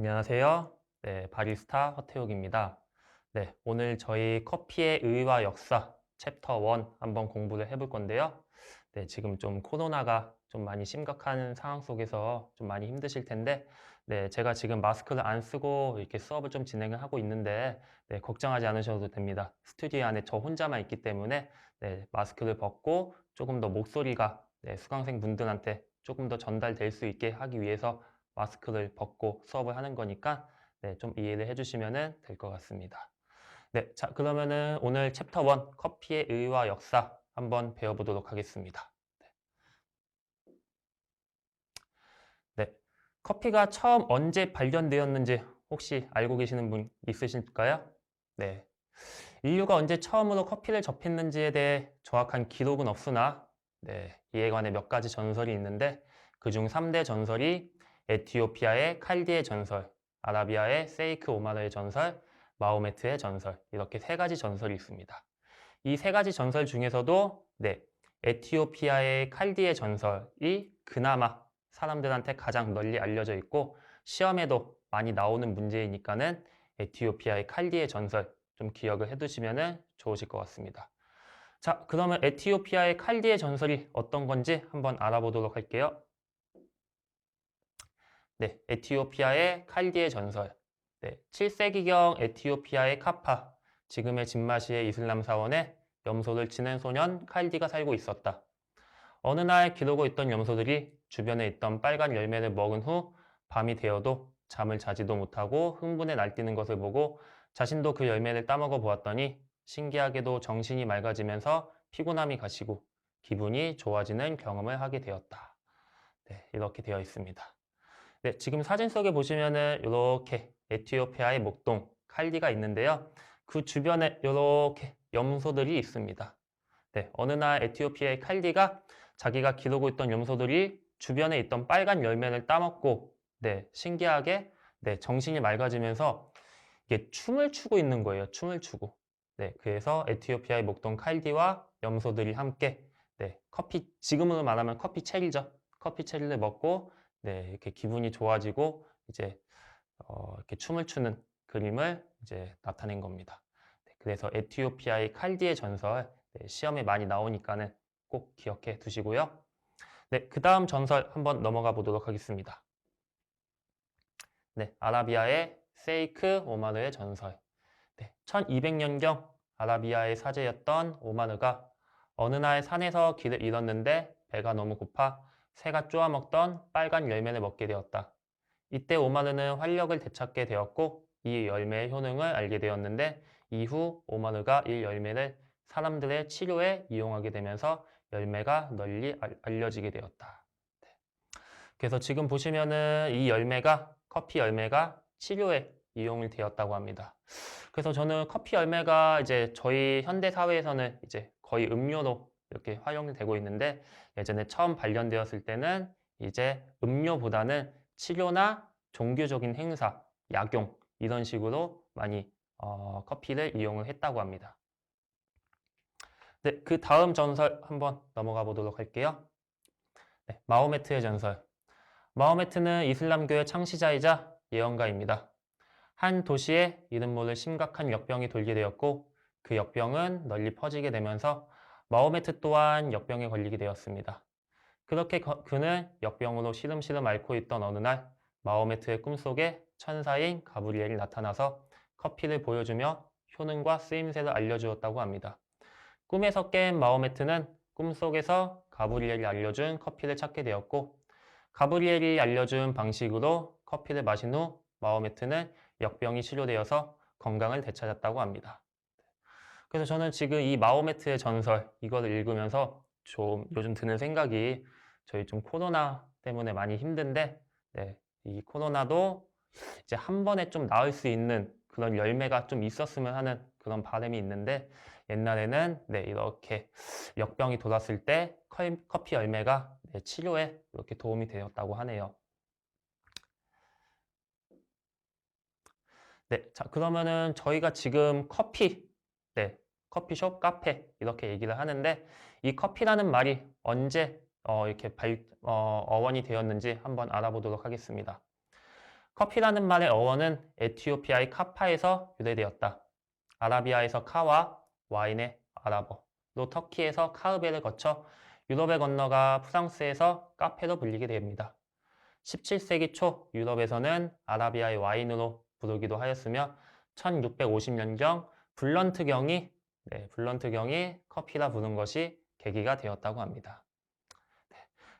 안녕하세요. 네, 바리스타 허태욱입니다. 네, 오늘 저희 커피의 의의와 역사 챕터 1 한번 공부를 해볼 건데요. 네, 지금 좀 코로나가 좀 많이 심각한 상황 속에서 좀 많이 힘드실 텐데, 네, 제가 지금 마스크를 안 쓰고 이렇게 수업을 좀 진행을 하고 있는데, 네, 걱정하지 않으셔도 됩니다. 스튜디오 안에 저 혼자만 있기 때문에, 네, 마스크를 벗고 조금 더 목소리가 네, 수강생 분들한테 조금 더 전달될 수 있게 하기 위해서 마스크를 벗고 수업을 하는 거니까 네, 좀 이해를 해주시면 될 것 같습니다. 네, 자 그러면은 오늘 챕터 1 커피의 의의와 역사 한번 배워보도록 하겠습니다. 네, 커피가 처음 언제 발견되었는지 혹시 알고 계시는 분 있으실까요? 네, 인류가 언제 처음으로 커피를 접했는지에 대해 정확한 기록은 없으나 네, 이에 관해 몇 가지 전설이 있는데 그중 3대 전설이 에티오피아의 칼디의 전설, 아라비아의 세이크 오마르의 전설, 마호메트의 전설 이렇게 세 가지 전설이 있습니다. 이 세 가지 전설 중에서도 네, 에티오피아의 칼디의 전설이 그나마 사람들한테 가장 널리 알려져 있고 시험에도 많이 나오는 문제이니까는 에티오피아의 칼디의 전설 좀 기억을 해두시면 좋으실 것 같습니다. 자, 그러면 에티오피아의 칼디의 전설이 어떤 건지 한번 알아보도록 할게요. 네, 에티오피아의 칼디의 전설. 네, 7세기경 에티오피아의 카파, 지금의 진마시의 이슬람 사원에 염소를 치는 소년 칼디가 살고 있었다. 어느 날 기르고 있던 염소들이 주변에 있던 빨간 열매를 먹은 후 밤이 되어도 잠을 자지도 못하고 흥분에 날뛰는 것을 보고 자신도 그 열매를 따먹어 보았더니 신기하게도 정신이 맑아지면서 피곤함이 가시고 기분이 좋아지는 경험을 하게 되었다. 네, 이렇게 되어 있습니다. 네, 지금 사진 속에 보시면은 이렇게 에티오피아의 목동 칼디가 있는데요. 그 주변에 이렇게 염소들이 있습니다. 네, 어느 날 에티오피아의 칼디가 자기가 기르고 있던 염소들이 주변에 있던 빨간 열매를 따먹고 네, 신기하게 네, 정신이 맑아지면서 이게 춤을 추고 있는 거예요. 춤을 추고. 네, 그래서 에티오피아의 목동 칼디와 염소들이 함께 네, 커피 지금으로 말하면 커피 체리죠. 커피 체리를 먹고 네, 이렇게 기분이 좋아지고 이제 이렇게 춤을 추는 그림을 이제 나타낸 겁니다. 네, 그래서 에티오피아의 칼디의 전설 네, 시험에 많이 나오니까는 꼭 기억해 두시고요. 네, 그 다음 전설 한번 넘어가 보도록 하겠습니다. 네, 아라비아의 세이크 오마르의 전설. 네, 1200년경 아라비아의 사제였던 오마르가 어느 날 산에서 길을 잃었는데 배가 너무 고파 새가 쪼아먹던 빨간 열매를 먹게 되었다. 이때 오마르는 활력을 되찾게 되었고 이 열매의 효능을 알게 되었는데 이후 오마르가 이 열매를 사람들의 치료에 이용하게 되면서 열매가 널리 알려지게 되었다. 네. 그래서 지금 보시면은 이 열매가 커피 열매가 치료에 이용이 되었다고 합니다. 그래서 저는 커피 열매가 이제 저희 현대 사회에서는 이제 거의 음료로 이렇게 활용이 되고 있는데 예전에 처음 발견되었을 때는 이제 음료보다는 치료나 종교적인 행사, 약용 이런 식으로 많이 커피를 이용을 했다고 합니다. 네, 그 다음 전설 한번 넘어가 보도록 할게요. 네, 마호메트의 전설. 마호메트는 이슬람교의 창시자이자 예언가입니다. 한 도시에 이름 모를 심각한 역병이 돌게 되었고 그 역병은 널리 퍼지게 되면서 마호메트 또한 역병에 걸리게 되었습니다. 그렇게 그는 역병으로 시름시름 앓고 있던 어느 날 마호메트의 꿈속에 천사인 가브리엘이 나타나서 커피를 보여주며 효능과 쓰임새를 알려주었다고 합니다. 꿈에서 깬 마호메트는 꿈속에서 가브리엘이 알려준 커피를 찾게 되었고 가브리엘이 알려준 방식으로 커피를 마신 후 마호메트는 역병이 치료되어서 건강을 되찾았다고 합니다. 그래서 저는 지금 이 마호메트의 전설 이거를 읽으면서 좀 요즘 드는 생각이 저희 좀 코로나 때문에 많이 힘든데 네, 이 코로나도 이제 한 번에 좀 나을 수 있는 그런 열매가 좀 있었으면 하는 그런 바람이 있는데 옛날에는 네, 이렇게 역병이 돌았을 때 커피 열매가 네, 치료에 이렇게 도움이 되었다고 하네요. 네, 자, 그러면은 저희가 지금 커피, 네, 커피숍, 카페 이렇게 얘기를 하는데 이 커피라는 말이 언제 이렇게 어원이 되었는지 한번 알아보도록 하겠습니다. 커피라는 말의 어원은 에티오피아의 카파에서 유래되었다. 아라비아에서 카와 와인의 아라버로 터키에서 카흐베를 거쳐 유럽에 건너가 프랑스에서 카페로 불리게 됩니다. 17세기 초 유럽에서는 아라비아의 와인으로 부르기도 하였으며 1650년경 블런트경이 커피라 부른 것이 계기가 되었다고 합니다.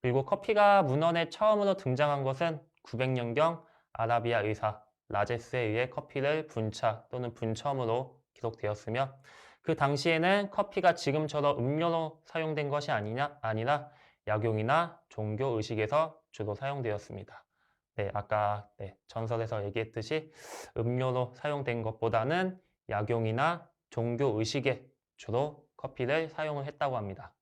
그리고 커피가 문헌에 처음으로 등장한 것은 900년경 아라비아 의사 라제스에 의해 커피를 분차 또는 분첨으로 기록되었으며 그 당시에는 커피가 지금처럼 음료로 사용된 것이 아니라 약용이나 종교 의식에서 주로 사용되었습니다. 네, 아까 전설에서 얘기했듯이 음료로 사용된 것보다는 약용이나 종교 의식에 주로 커피를 사용을 했다고 합니다.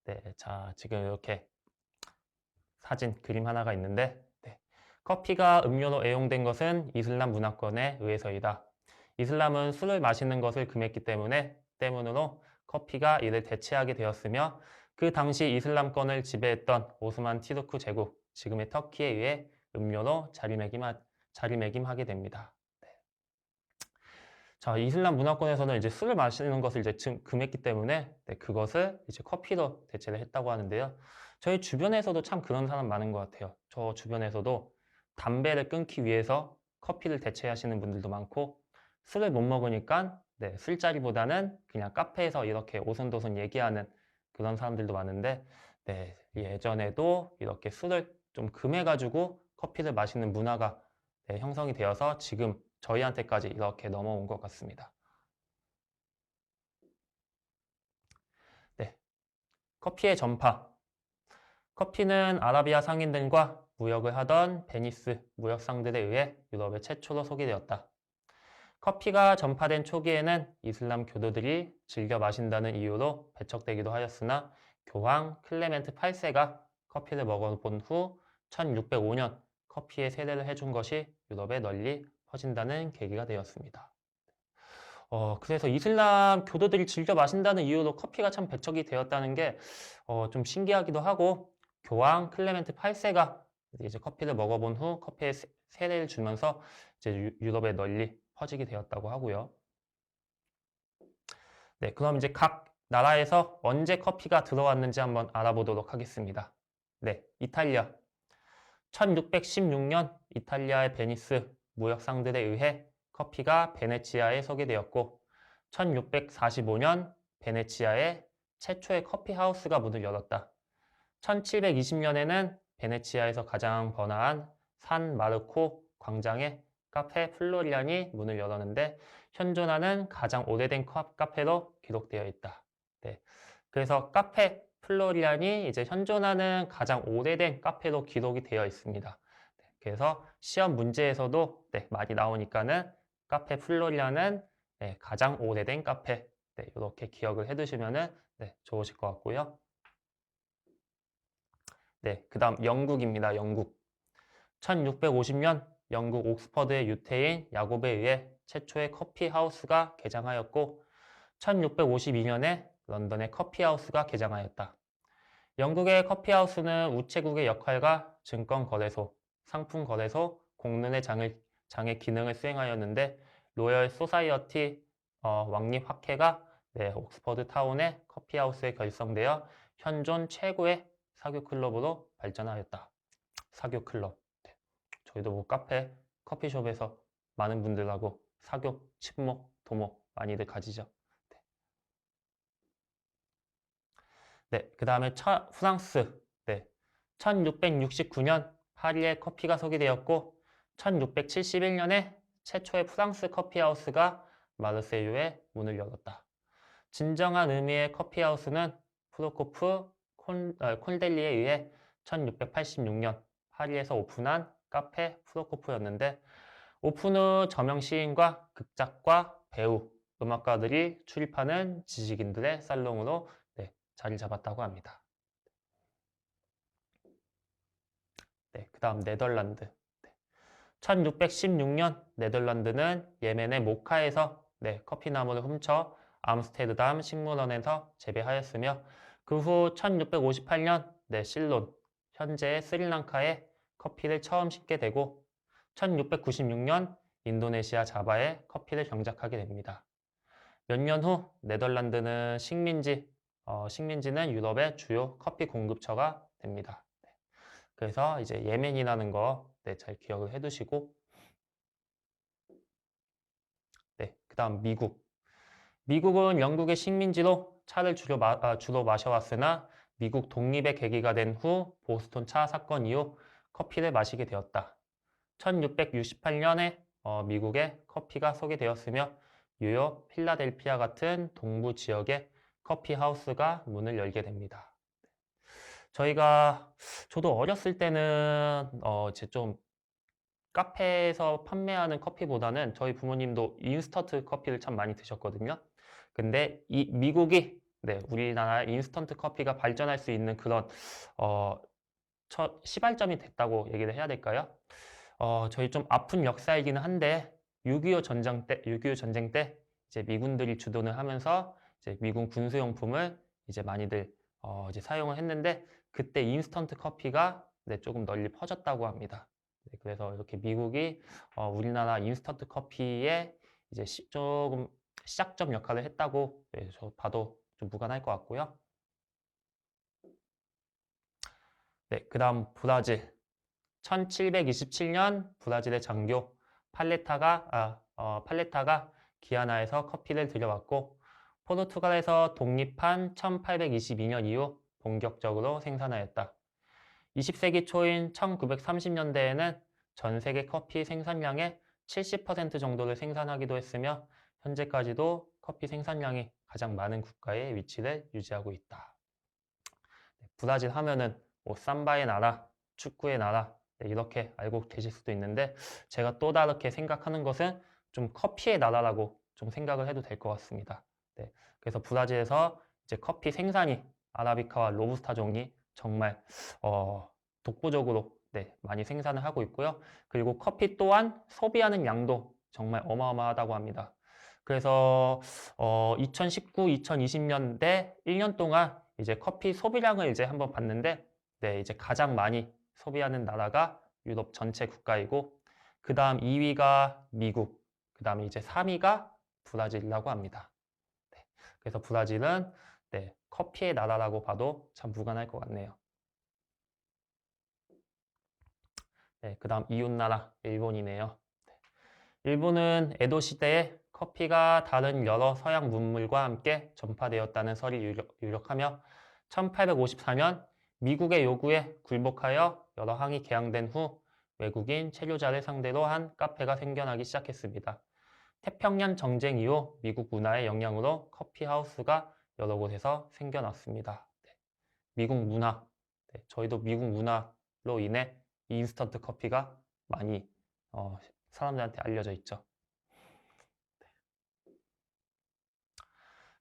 네, 자, 지금 이렇게 사진, 그림 하나가 있는데 커피가 음료로 애용된 것은 이슬람 문화권에 의해서이다. 이슬람은 술을 마시는 것을 금했기 때문으로 커피가 이를 대체하게 되었으며 그 당시 이슬람권을 지배했던 오스만 티르크 제국, 지금의 터키에 의해 음료로 자리매김하게 됩니다. 자, 이슬람 문화권에서는 이제 술을 마시는 것을 이제 금했기 때문에 그것을 이제 커피로 대체를 했다고 하는데요. 저희 주변에서도 참 그런 사람 많은 것 같아요. 저 주변에서도 담배를 끊기 위해서 커피를 대체하시는 분들도 많고 술을 못 먹으니까 술자리보다는 그냥 카페에서 이렇게 오손도손 얘기하는 그런 사람들도 많은데 예전에도 이렇게 술을 좀 금해가지고 커피를 마시는 문화가 형성이 되어서 지금 저희한테까지 이렇게 넘어온 것 같습니다. 네, 커피의 전파. 커피는 아라비아 상인들과 무역을 하던 베니스 무역상들에 의해 유럽에 최초로 소개되었다. 커피가 전파된 초기에는 이슬람 교도들이 즐겨 마신다는 이유로 배척되기도 하였으나 교황 클레멘트 8세가 커피를 먹어본 후 1605년 커피의 세례를 해준 것이 유럽에 널리 퍼진다는 계기가 되었습니다. 그래서 이슬람 교도들이 즐겨 마신다는 이유로 커피가 참 배척이 되었다는 게 좀 신기하기도 하고 교황 클레멘트 8세가 이제 커피를 먹어본 후 커피에 세례를 주면서 이제 유럽에 널리 퍼지게 되었다고 하고요. 네, 그럼 이제 각 나라에서 언제 커피가 들어왔는지 한번 알아보도록 하겠습니다. 네, 이탈리아. 1616년 이탈리아의 베니스 무역상들에 의해 커피가 베네치아에 소개되었고 1645년 베네치아에 최초의 커피하우스가 문을 열었다. 1720년에는 베네치아에서 가장 번화한 산 마르코 광장에 카페 플로리안이 문을 열었는데 현존하는 가장 오래된 카페로 기록되어 있다. 네. 그래서 카페 플로리안이 이제 현존하는 가장 오래된 카페로 기록이 되어 있습니다. 그래서 시험 문제에서도 많이 나오니까는 카페 플로리안은 가장 오래된 카페 이렇게 기억을 해두시면 좋으실 것 같고요. 그 다음 영국입니다. 영국. 1650년 영국 옥스퍼드의 유태인 야곱에 의해 최초의 커피 하우스가 개장하였고 1652년에 런던의 커피 하우스가 개장하였다. 영국의 커피 하우스는 우체국의 역할과 증권거래소, 상품거래소, 공론의 장의 기능을 수행하였는데 로열 소사이어티 왕립학회가 옥스퍼드 타운의 커피 하우스에 결성되어 현존 최고의 사교 클럽으로 발전하였다. 사교 클럽. 저희도 뭐 카페, 커피숍에서 많은 분들하고 사교, 친목, 도목 많이들 가지죠. 그 다음에 프랑스. 1669년 파리에 커피가 소개되었고 1671년에 최초의 프랑스 커피하우스가 마르세유에 문을 열었다. 진정한 의미의 커피하우스는 프로코프 콘델리에 의해 1686년 파리에서 오픈한 카페 프로코프였는데 오픈 후 저명 시인과 극작가, 배우, 음악가들이 출입하는 지식인들의 살롱으로 자리 잡았다고 합니다. 그 다음 네덜란드. 1616년 네덜란드는 예멘의 모카에서 커피나무를 훔쳐 암스테르담 식물원에서 재배하였으며 그 후 1658년 실론, 현재 스리랑카에 커피를 처음 심게 되고 1696년 인도네시아 자바에 커피를 경작하게 됩니다. 몇 년 후 네덜란드는 식민지는 유럽의 주요 커피 공급처가 됩니다. 그래서 이제 예멘이라는 거 잘 기억을 해두시고 그다음 미국. 미국은 영국의 식민지로 차를 주로 마셔왔으나 미국 독립의 계기가 된 후 보스턴 차 사건 이후 커피를 마시게 되었다. 1668년에 미국에 커피가 소개되었으며 뉴욕, 필라델피아 같은 동부 지역의 커피 하우스가 문을 열게 됩니다. 저도 어렸을 때는 이제 좀 카페에서 판매하는 커피보다는 저희 부모님도 인스턴트 커피를 참 많이 드셨거든요. 근데 이 미국이 우리나라 인스턴트 커피가 발전할 수 있는 그런 어, 시발점이 됐다고 얘기를 해야 될까요? 저희 좀 아픈 역사이기는 한데 6.25 전쟁 때 이제 미군들이 주도를 하면서 이제 미군 군수용품을 이제 많이들 이제 사용을 했는데 그때 인스턴트 커피가 조금 널리 퍼졌다고 합니다. 그래서 이렇게 미국이 우리나라 인스턴트 커피에 이제 조금 시작점 역할을 했다고 저 봐도 좀 무관할 것 같고요. 그다음 브라질. 1727년 브라질의 장교 팔레타가 기아나에서 커피를 들여왔고 포르투갈에서 독립한 1822년 이후 본격적으로 생산하였다. 20세기 초인 1930년대에는 전 세계 커피 생산량의 70% 정도를 생산하기도 했으며 현재까지도 커피 생산량이 가장 많은 국가의 위치를 유지하고 있다. 브라질 하면은 뭐 삼바의 나라, 축구의 나라 이렇게 알고 계실 수도 있는데 제가 또 다르게 생각하는 것은 좀 커피의 나라라고 좀 생각을 해도 될 것 같습니다. 그래서 브라질에서 이제 커피 생산이 아라비카와 로부스타 종이 정말 독보적으로 많이 생산을 하고 있고요. 그리고 커피 또한 소비하는 양도 정말 어마어마하다고 합니다. 그래서 2019, 2020년대 1년 동안 이제 커피 소비량을 이제 한번 봤는데 이제 가장 많이 소비하는 나라가 유럽 전체 국가이고 그 다음 2위가 미국, 그 다음에 이제 3위가 브라질이라고 합니다. 그래서 브라질은 커피의 나라라고 봐도 참 무관할 것 같네요. 그 다음 이웃나라 일본이네요. 일본은 에도 시대에 커피가 다른 여러 서양 문물과 함께 전파되었다는 설이 유력하며 1854년 미국의 요구에 굴복하여 여러 항이 개항된 후 외국인 체류자를 상대로 한 카페가 생겨나기 시작했습니다. 태평양 전쟁 이후 미국 문화의 영향으로 커피 하우스가 여러 곳에서 생겨났습니다. 미국 문화, 저희도 미국 문화로 인해 인스턴트 커피가 많이 사람들한테 알려져 있죠.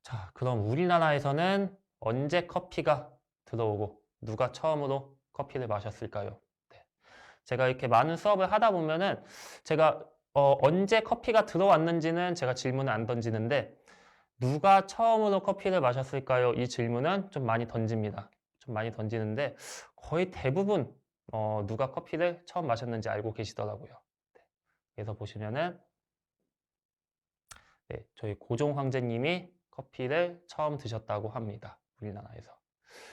자, 그럼 우리나라에서는 언제 커피가 들어오고 누가 처음으로 커피를 마셨을까요? 제가 이렇게 많은 수업을 하다 보면은 제가 언제 커피가 들어왔는지는 제가 질문을 안 던지는데 누가 처음으로 커피를 마셨을까요? 이 질문은 좀 많이 던집니다. 좀 많이 던지는데 거의 대부분 누가 커피를 처음 마셨는지 알고 계시더라고요. 그래서 보시면은 저희 고종 황제님이 커피를 처음 드셨다고 합니다. 우리나라에서.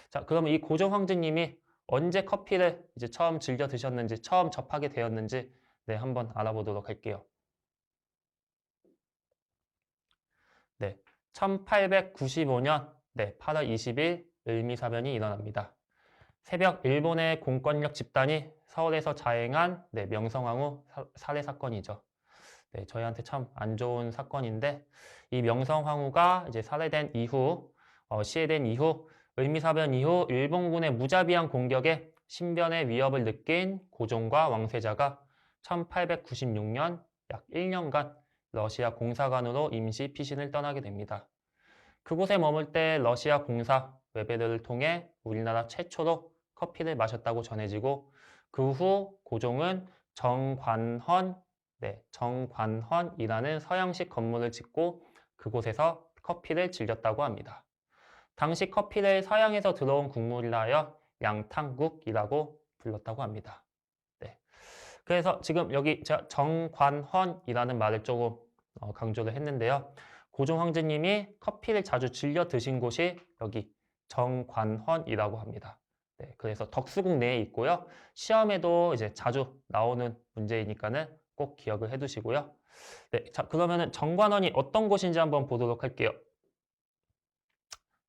자, 그러면 이 고종 황제님이 언제 커피를 이제 처음 즐겨 드셨는지, 처음 접하게 되었는지 한번 알아보도록 할게요. 1895년 8월 20일 을미사변이 일어납니다. 새벽 일본의 공권력 집단이 서울에서 자행한 명성황후 살해 사건이죠. 저희한테 참 안 좋은 사건인데 이 명성황후가 이제 시해된 이후 을미사변 이후 일본군의 무자비한 공격에 신변의 위협을 느낀 고종과 왕세자가 1896년 약 1년간 러시아 공사관으로 임시 피신을 떠나게 됩니다. 그곳에 머물 때 러시아 공사 외배들을 통해 우리나라 최초로 커피를 마셨다고 전해지고 그 후 고종은 정관헌이라는 서양식 건물을 짓고 그곳에서 커피를 즐겼다고 합니다. 당시 커피를 서양에서 들어온 국물이라 하여 양탕국이라고 불렀다고 합니다. 네. 그래서 지금 여기 제가 정관헌이라는 말을 조금 강조를 했는데요. 고종 황제님이 커피를 자주 즐겨 드신 곳이 여기 정관헌이라고 합니다. 네, 그래서 덕수궁 내에 있고요. 시험에도 이제 자주 나오는 문제이니까는 꼭 기억을 해두시고요. 네, 자 그러면은 정관헌이 어떤 곳인지 한번 보도록 할게요.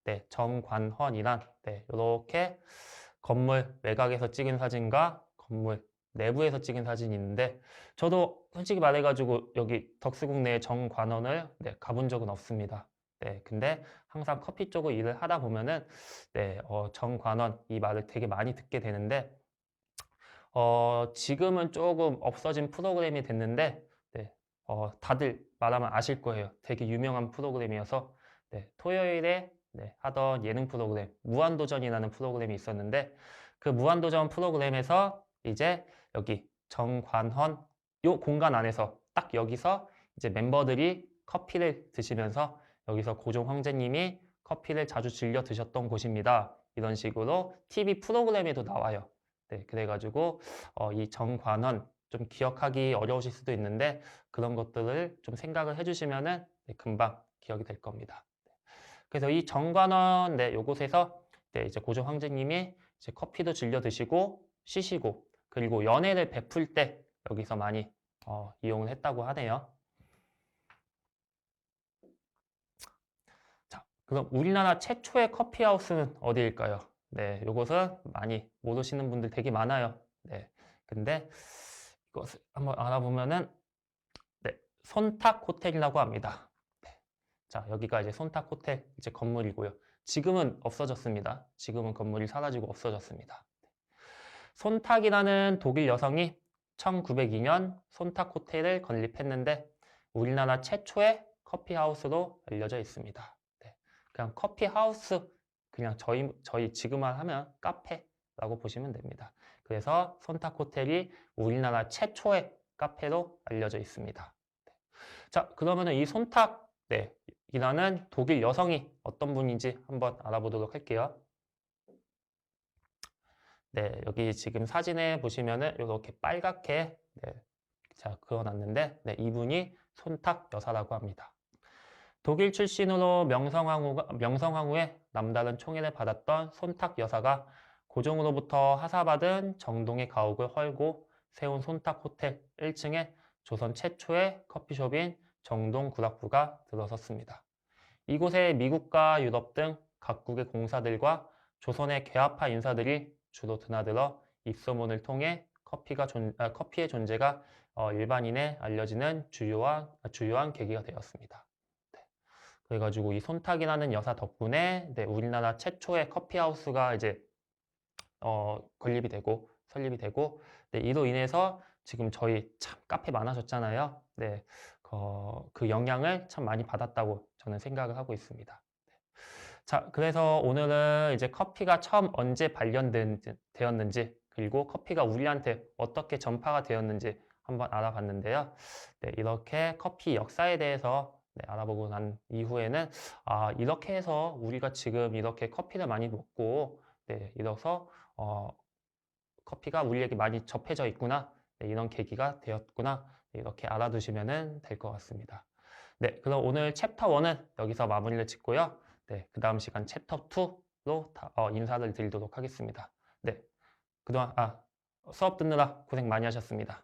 네, 정관헌이란 이렇게 건물 외곽에서 찍은 사진과 건물 내부에서 찍은 사진이 있는데 저도 솔직히 말해가지고 여기 덕수궁 내 정관원을 가본 적은 없습니다. 네, 근데 항상 커피 쪽을 일을 하다 보면은 정관원 이 말을 되게 많이 듣게 되는데 지금은 조금 없어진 프로그램이 됐는데 다들 말하면 아실 거예요. 되게 유명한 프로그램이어서 토요일에 하던 예능 프로그램 무한도전이라는 프로그램이 있었는데 그 무한도전 프로그램에서 이제 여기 정관헌 요 공간 안에서 딱 여기서 이제 멤버들이 커피를 드시면서 여기서 고종 황제님이 커피를 자주 즐겨 드셨던 곳입니다. 이런 식으로 TV 프로그램에도 나와요. 네, 그래가지고 이 정관헌 좀 기억하기 어려우실 수도 있는데 그런 것들을 좀 생각을 해주시면은 금방 기억이 될 겁니다. 그래서 이 정관원 요곳에서 이제 고종 황제님이 이제 커피도 즐겨 드시고 쉬시고 그리고 연애를 베풀 때 여기서 많이 이용을 했다고 하네요. 자, 그럼 우리나라 최초의 커피하우스는 어디일까요? 네, 요것은 많이 모르시는 분들 되게 많아요. 네, 근데 이것을 한번 알아보면은 손탁 호텔이라고 합니다. 네. 자, 여기가 이제 손탁 호텔 이제 건물이고요. 지금은 없어졌습니다. 지금은 건물이 사라지고 없어졌습니다. 손탁이라는 독일 여성이 1902년 손탁 호텔을 건립했는데 우리나라 최초의 커피하우스로 알려져 있습니다. 네. 그냥 커피하우스, 그냥 저희 지금만 하면 카페라고 보시면 됩니다. 그래서 손탁 호텔이 우리나라 최초의 카페로 알려져 있습니다. 자, 그러면은 이 손탁, 이라는 독일 여성이 어떤 분인지 한번 알아보도록 할게요. 네, 여기 지금 사진에 보시면은 이렇게 빨갛게 자, 그어놨는데 이분이 손탁 여사라고 합니다. 독일 출신으로 명성황후의 남다른 총애를 받았던 손탁 여사가 고종으로부터 하사받은 정동의 가옥을 헐고 세운 손탁 호텔 1층에 조선 최초의 커피숍인 정동 구락부가 들어섰습니다. 이곳에 미국과 유럽 등 각국의 공사들과 조선의 괴아파 인사들이 주로 드나들어 입소문을 통해 커피의 존재가 일반인에 알려지는 주요한 계기가 되었습니다. 네. 그래가지고 이 손탁이라는 여사 덕분에 우리나라 최초의 커피하우스가 이제 설립이 되고 이로 인해서 지금 저희 참 카페 많아졌잖아요. 네, 그 영향을 참 많이 받았다고 저는 생각을 하고 있습니다. 자, 그래서 오늘은 이제 커피가 처음 언제 발견되었는지 그리고 커피가 우리한테 어떻게 전파가 되었는지 한번 알아봤는데요. 네, 이렇게 커피 역사에 대해서 알아보고 난 이후에는 이렇게 해서 우리가 지금 이렇게 커피를 많이 먹고 이래서 커피가 우리에게 많이 접해져 있구나. 이런 계기가 되었구나. 이렇게 알아두시면 될 것 같습니다. 네, 그럼 오늘 챕터 1은 여기서 마무리를 짓고요. 그 다음 시간 챕터 2로 인사를 드리도록 하겠습니다. 네, 그동안 수업 듣느라 고생 많이 하셨습니다.